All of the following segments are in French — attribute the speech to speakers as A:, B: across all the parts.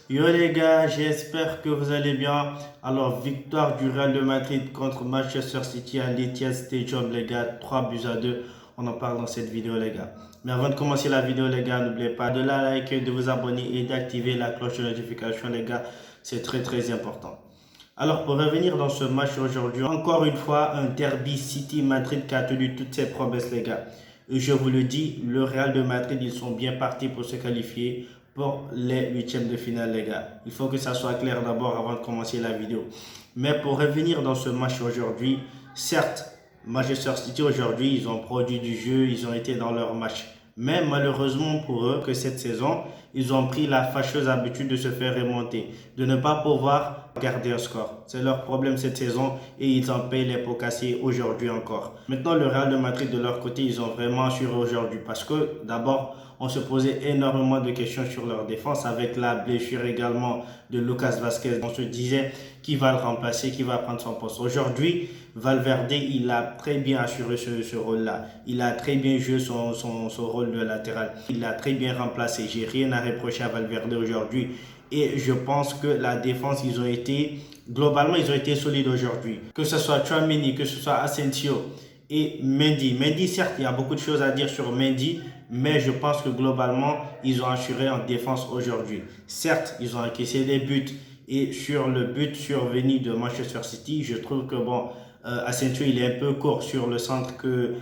A: Yo les gars, j'espère que vous allez bien. Alors, victoire du Real de Madrid contre Manchester City à l'Etihad Stadium, les gars, 3 buts à 2. On en parle dans cette vidéo, les gars. Mais avant de commencer la vidéo, les gars, n'oubliez pas de la liker, de vous abonner et d'activer la cloche de notification, les gars. C'est très, très important. Alors, pour revenir dans ce match aujourd'hui, encore une fois, un derby City-Madrid qui a tenu toutes ses promesses, les gars. Et je vous le dis, le Real de Madrid, ils sont bien partis pour se qualifier pour les huitièmes de finale, les gars. Il faut que ça soit clair d'abord avant de commencer la vidéo. Mais pour revenir dans ce match aujourd'hui, certes, Manchester City aujourd'hui, ils ont produit du jeu, ils ont été dans leur match. Mais malheureusement pour eux, que cette saison, ils ont pris la fâcheuse habitude de se faire remonter, de ne pas pouvoir garder un score. C'est leur problème cette saison et ils en payent les pots cassés aujourd'hui encore. Maintenant, le Real de Madrid, de leur côté, ils ont vraiment assuré aujourd'hui parce que d'abord, on se posait énormément de questions sur leur défense avec la blessure également de Lucas Vazquez. On se disait qui va le remplacer, qui va prendre son poste. Aujourd'hui, Valverde, il a très bien assuré ce rôle-là. Il a très bien joué son rôle de latéral. Il l'a très bien remplacé. J'ai rien à reprocher à Valverde aujourd'hui. Et je pense que la défense, globalement, ils ont été solides aujourd'hui. Que ce soit Tchouaméni, que ce soit Asensio et Mendy. Mendy, certes, il y a beaucoup de choses à dire sur Mendy, mais je pense que globalement, ils ont assuré en défense aujourd'hui. Certes, ils ont encaissé des buts et sur le but survenu de Manchester City, je trouve que bon, Asensio, il est un peu court sur le centre que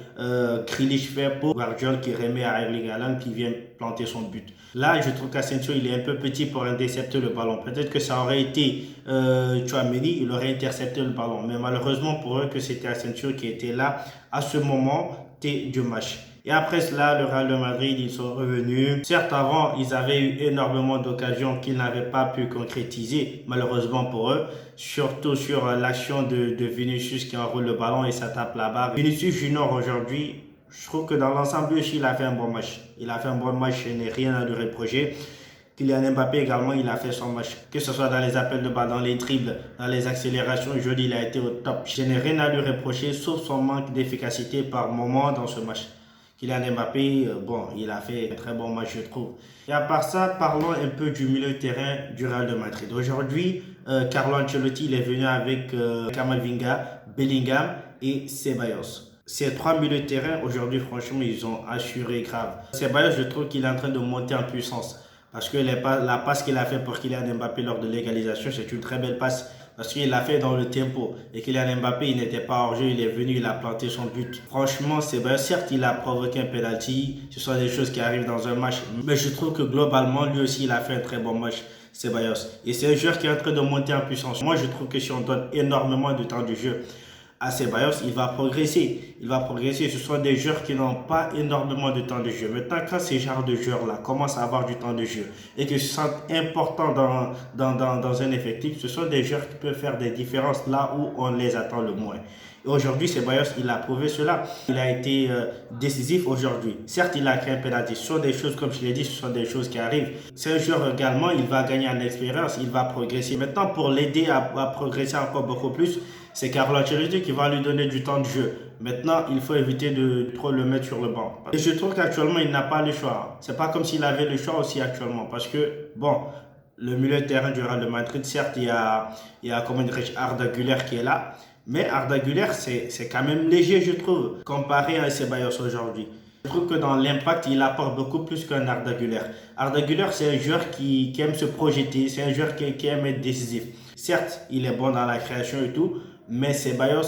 A: Grealish fait pour Guardiola qui remet à Erling Haaland qui vient planter son but. Là, je trouve qu'Asensio, il est un peu petit pour intercepter le ballon. Peut-être que ça aurait été Tchouaméni, il aurait intercepté le ballon. Mais malheureusement pour eux que c'était Asensio qui était là à ce moment du match. Et après cela, le Real de Madrid, ils sont revenus. Certes, avant, ils avaient eu énormément d'occasions qu'ils n'avaient pas pu concrétiser, malheureusement pour eux. Surtout sur l'action de Vinicius qui enroule le ballon et ça tape la barre. Vinicius Junior aujourd'hui, je trouve que dans l'ensemble aussi, il a fait un bon match. Il a fait un bon match, je n'ai rien à lui reprocher. Kylian Mbappé également, il a fait son match. Que ce soit dans les appels de balle, dans les dribbles, dans les accélérations, aujourd'hui, il a été au top. Je n'ai rien à lui reprocher, sauf son manque d'efficacité par moment dans ce match. Kylian Mbappé, bon, il a fait un très bon match, je trouve. Et à part ça, parlons un peu du milieu de terrain du Real de Madrid. Aujourd'hui, Carlo Ancelotti, il est venu avec Camavinga, Bellingham et Ceballos. Ces trois milieux de terrain, aujourd'hui, franchement, ils ont assuré grave. Ceballos, je trouve qu'il est en train de monter en puissance. Parce que la passe qu'il a fait pour Kylian Mbappé lors de l'égalisation, c'est une très belle passe. Parce qu'il l'a fait dans le tempo. Et Kylian Mbappé, il n'était pas hors jeu, il est venu, il a planté son but. Franchement, c'est bien. Certes, il a provoqué un penalty. Ce sont des choses qui arrivent dans un match. Mais je trouve que globalement, lui aussi, il a fait un très bon match, Ceballos. Et c'est un joueur qui est en train de monter en puissance. Moi, je trouve que si on donne énormément de temps de jeu à Ceballos, il va progresser. Il va progresser. Ce sont des joueurs qui n'ont pas énormément de temps de jeu. Maintenant, quand ces genres de joueurs-là commencent à avoir du temps de jeu et qu'ils se sentent importants dans un effectif, ce sont des joueurs qui peuvent faire des différences là où on les attend le moins. Et aujourd'hui, Ceballos, il a prouvé cela. Il a été décisif aujourd'hui. Certes, il a créé un penalty. Ce sont des choses, comme je l'ai dit, ce sont des choses qui arrivent. C'est un joueur également, il va gagner en expérience, il va progresser. Maintenant, pour l'aider à progresser encore beaucoup plus, c'est Carlo Ancelotti qui va lui donner du temps de jeu. Maintenant, il faut éviter de trop le mettre sur le banc. Et je trouve qu'actuellement, il n'a pas le choix. C'est pas comme s'il avait le choix aussi actuellement. Parce que, bon, le milieu de terrain du Real de Madrid, certes, il y a comment dirais-je, Arda Güler qui est là. Mais Arda Güler, c'est quand même léger, je trouve, comparé à Ceballos aujourd'hui. Je trouve que dans l'impact, il apporte beaucoup plus qu'un Arda Güler. Arda Güler, c'est un joueur qui aime se projeter, c'est un joueur qui aime être décisif. Certes, il est bon dans la création et tout, mais Ceballos,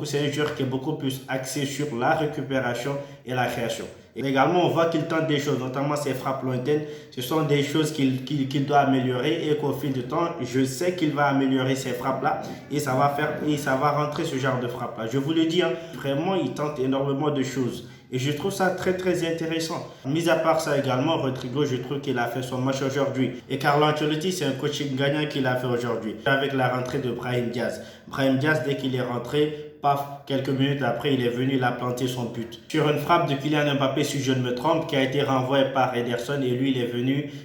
A: c'est un joueur qui est beaucoup plus axé sur la récupération et la création. Et également, on voit qu'il tente des choses, notamment ses frappes lointaines. Ce sont des choses qu'il doit améliorer et qu'au fil du temps, je sais qu'il va améliorer ces frappes-là et ça va rentrer ce genre de frappe-là. Je vous le dis, hein, vraiment, il tente énormément de choses. Et je trouve ça très très intéressant. Mis à part ça également, Rodrigo, je trouve qu'il a fait son match aujourd'hui. Et Carlo Ancelotti, c'est un coaching gagnant qu'il a fait aujourd'hui. Avec la rentrée de Brahim Diaz. Brahim Diaz, dès qu'il est rentré, paf, quelques minutes après, il est venu, il a planté son but. Sur une frappe de Kylian Mbappé, si je ne me trompe, qui a été renvoyée par Ederson. Et lui,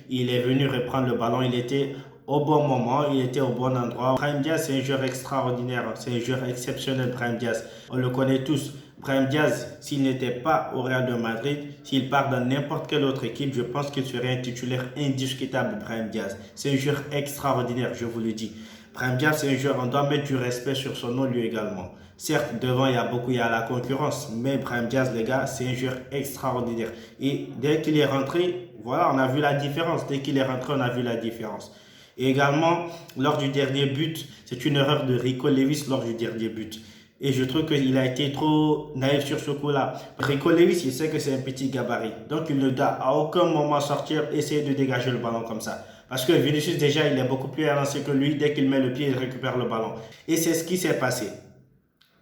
A: il est venu reprendre le ballon. Il était au bon moment, il était au bon endroit. Brahim Diaz, c'est un joueur extraordinaire. C'est un joueur exceptionnel, Brahim Diaz. On le connaît tous. Brahim Diaz, s'il n'était pas au Real de Madrid, s'il part dans n'importe quelle autre équipe, je pense qu'il serait un titulaire indiscutable, Brahim Diaz. C'est un joueur extraordinaire, je vous le dis. Brahim Diaz, c'est un joueur, on doit mettre du respect sur son nom lui également. Certes, devant, il y a la concurrence, mais Brahim Diaz, les gars, c'est un joueur extraordinaire. Et dès qu'il est rentré, voilà, on a vu la différence. Dès qu'il est rentré, on a vu la différence. Et également, lors du dernier but, c'est une erreur de Rico Lewis lors du dernier but. Et je trouve qu'il a été trop naïf sur ce coup-là. Rico Lewis, il sait que c'est un petit gabarit. Donc, il ne doit à aucun moment sortir, essayer de dégager le ballon comme ça. Parce que Vinicius, déjà, il est beaucoup plus avancé que lui. Dès qu'il met le pied, il récupère le ballon. Et c'est ce qui s'est passé.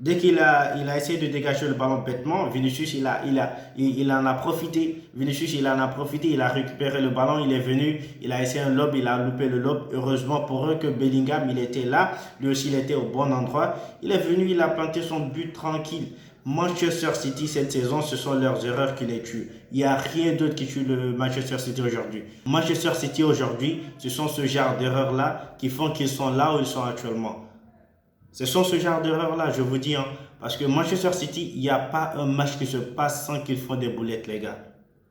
A: Dès qu'il a essayé de dégager le ballon bêtement, Vinicius, il en a profité. Vinicius, il en a profité, il a récupéré le ballon, il est venu, il a essayé un lob, il a loupé le lob. Heureusement pour eux que Bellingham, il était là. Lui aussi, il était au bon endroit. Il est venu, il a planté son but tranquille. Manchester City, cette saison, ce sont leurs erreurs qui les tuent. Il n'y a rien d'autre qui tue le Manchester City aujourd'hui. Manchester City aujourd'hui, ce sont ce genre d'erreurs-là qui font qu'ils sont là où ils sont actuellement. Ce sont ce genre d'erreurs-là, je vous dis. Parce que Manchester City, il n'y a pas un match qui se passe sans qu'ils font des boulettes, les gars.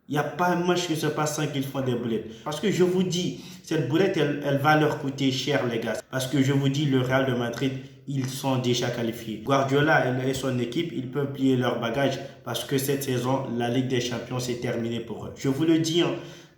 A: Il n'y a pas un match qui se passe sans qu'ils font des boulettes. Parce que je vous dis, cette boulette, elle va leur coûter cher, les gars. Parce que je vous dis, le Real de Madrid, ils sont déjà qualifiés. Guardiola et son équipe, ils peuvent plier leur bagage parce que cette saison, la Ligue des Champions, c'est terminé pour eux. Je vous le dis,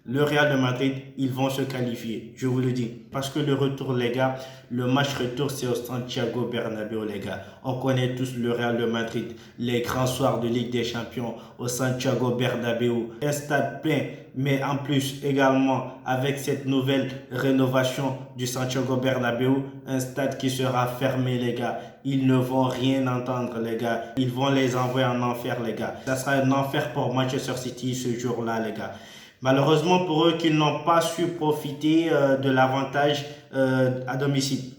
A: le Real de Madrid, ils vont se qualifier, je vous le dis. Parce que le retour, les gars, le match retour, c'est au Santiago Bernabéu, les gars. On connaît tous le Real de Madrid, les grands soirs de Ligue des Champions au Santiago Bernabéu. Un stade plein, mais en plus également avec cette nouvelle rénovation du Santiago Bernabéu, un stade qui sera fermé, les gars. Ils ne vont rien entendre, les gars. Ils vont les envoyer en enfer, les gars. Ça sera un enfer pour Manchester City ce jour-là, les gars. Malheureusement pour eux qu'ils n'ont pas su profiter de l'avantage à domicile.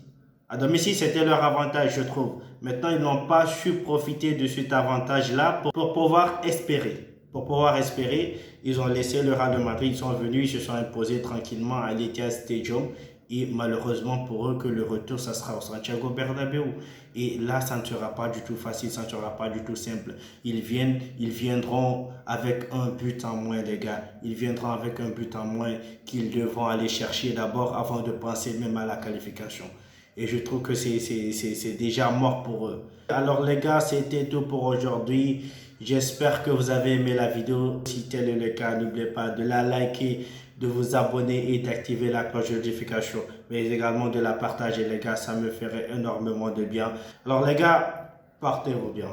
A: À domicile, c'était leur avantage, je trouve. Maintenant, ils n'ont pas su profiter de cet avantage-là pour pouvoir espérer. Pour pouvoir espérer, ils ont laissé le Real de Madrid, ils sont venus, ils se sont imposés tranquillement à l'Etihad Stadium. Et malheureusement pour eux que le retour, ça sera au Santiago Bernabéu. Et là, ça ne sera pas du tout facile, ça ne sera pas du tout simple. Ils viendront avec un but en moins, les gars. Ils viendront avec un but en moins qu'ils devront aller chercher d'abord avant de penser même à la qualification. Et je trouve que c'est déjà mort pour eux. Alors les gars, c'était tout pour aujourd'hui. J'espère que vous avez aimé la vidéo. Si tel est le cas, n'oubliez pas de la liker, de vous abonner et d'activer la cloche de notification. Mais également de la partager, les gars. Ça me ferait énormément de bien. Alors les gars, portez-vous bien.